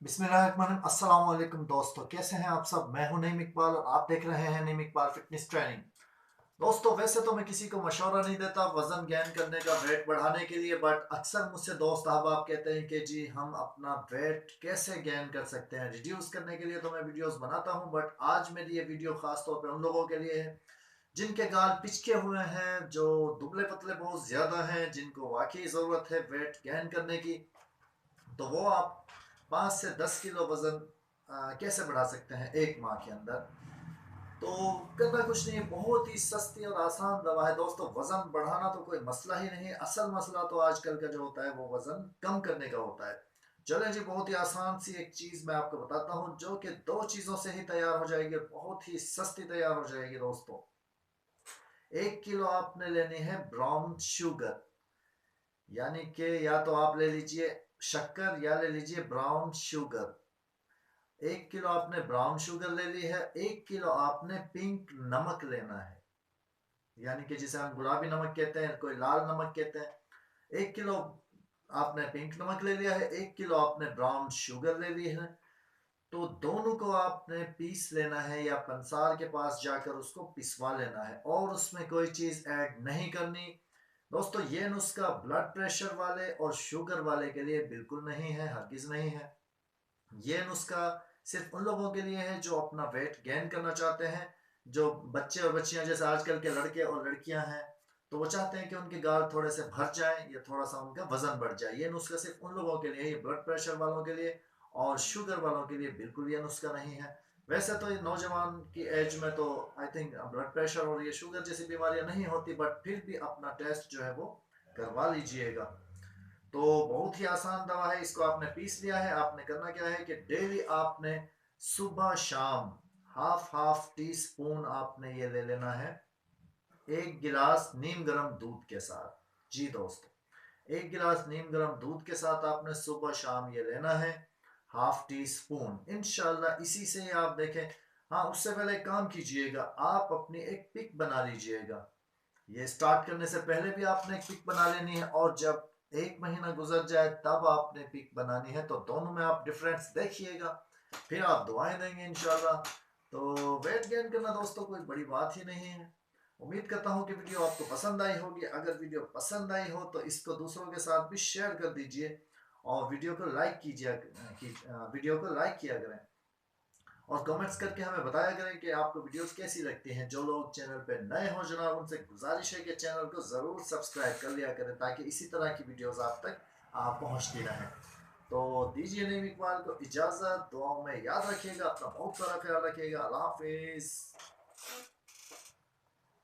बिस्मिल्लाहिर्रहमानिर्रहीम। अस्सलाम वालेकुम दोस्तों, कैसे हैं आप सब। मैं हूं नईम इकबाल और आप देख रहे हैं नईम इकबाल फिटनेस ट्रेनिंग। दोस्तों, वैसे तो मैं किसी को मशवरा नहीं देता वजन गेन करने का, वेट बढ़ाने के लिए, बट अक्सर मुझसे दोस्त अहबाब कहते हैं कि जी हम अपना वेट कैसे गेन कर सकते हैं। रिड्यूस करने के लिए तो मैं वीडियोस बनाता हूं, बट आज मेरी ये वीडियो खास तौर पे उन लोगों के लिए है जिनके गाल पिचके हुए हैं, जो दुबले पतले बहुत ज़्यादा हैं, जिनको वाकई ज़रूरत है वेट गेन करने की। तो वो आप 5 से 10 किलो वजन कैसे बढ़ा सकते हैं एक माह के अंदर। तो करना कुछ नहीं है, बहुत ही सस्ती और आसान दवा है दोस्तों। वजन बढ़ाना तो कोई मसला ही नहीं है, असल मसला तो आजकल का जो होता है वो वजन कम करने का होता है। चलें जी, बहुत ही आसान सी एक चीज़ मैं आपको बताता हूँ जो कि 2 चीज़ों से ही तैयार हो जाएगी, बहुत ही सस्ती तैयार हो जाएगी दोस्तों। 1 किलो आपने लेनी है ब्राउन शुगर, यानी कि या तो आप ले लीजिए शक्कर या ले लीजिए ब्राउन शुगर। 1 किलो आपने ब्राउन शुगर ले ली है। 1 किलो आपने पिंक नमक लेना है, यानी कि जिसे हम गुलाबी नमक कहते हैं, कोई लाल नमक कहते हैं। 1 किलो आपने पिंक नमक ले लिया है, 1 किलो आपने ब्राउन शुगर ले ली है। तो दोनों को आपने पीस लेना है या पंसार के पास जाकर उसको पिसवा लेना है, और उसमें कोई चीज़ ऐड नहीं करनी। दोस्तों, ये नुस्खा ब्लड प्रेशर वाले और शुगर वाले के लिए बिल्कुल नहीं है, हरगिज़ नहीं है। ये नुस्खा सिर्फ उन लोगों के लिए है जो अपना वेट गेन करना चाहते हैं। जो बच्चे और बच्चियां, जैसे आजकल के लड़के और लड़कियां हैं, तो वो चाहते हैं कि उनके गाल थोड़े से भर जाएं या थोड़ा सा उनका वजन बढ़ जाए। ये नुस्खा सिर्फ उन लोगों के लिए, ये ब्लड प्रेशर वालों के लिए और शुगर वालों के लिए बिल्कुल ये नुस्खा नहीं है। वैसे तो ये नौजवान की एज में तो आई थिंक ब्लड प्रेशर और ये शुगर जैसी बीमारियां नहीं होती, बट फिर भी अपना टेस्ट जो है वो करवा लीजिएगा। तो बहुत ही आसान दवा है, इसको आपने पीस लिया है। आपने करना क्या है कि डेली आपने सुबह शाम हाफ हाफ टी स्पून आपने ये ले लेना है, 1 गिलास नीम गर्म दूध के साथ। जी दोस्तों, 1 गिलास नीम गर्म दूध के साथ आपने सुबह शाम ये लेना है, हाफ टी स्पून। इंशाल्लाह इसी से ही आप देखें। हाँ, उससे पहले एक काम कीजिएगा, आप अपनी एक पिक बना लीजिएगा। ये स्टार्ट करने से पहले भी आपने एक पिक बना लेनी है, और जब 1 महीना गुजर जाए तब आपने पिक बनानी है। तो दोनों में आप डिफरेंस देखिएगा, फिर आप दुआएं देंगे इंशाल्लाह। तो वेट गेन करना दोस्तों कोई बड़ी बात ही नहीं है। उम्मीद करता हूँ कि वीडियो आपको पसंद आई होगी। अगर वीडियो पसंद आई हो तो इसको दूसरों के साथ भी शेयर कर दीजिए, और वीडियो को लाइक कीजिए, वीडियो को लाइक किया करें, और कमेंट्स करके हमें बताया करें कि आपको वीडियोस कैसी लगती हैं। जो लोग चैनल पे नए हो जनाब, उनसे गुजारिश है कि चैनल को ज़रूर सब्सक्राइब कर लिया करें, ताकि इसी तरह की वीडियोस आप तक पहुंचती रहें। तो दीजिए नईम इकबाल को इजाज़त, दुआओं में याद रखिएगा, अपना बहुत सारा ख्याल रखिएगा। अल्लाह हाफिज़।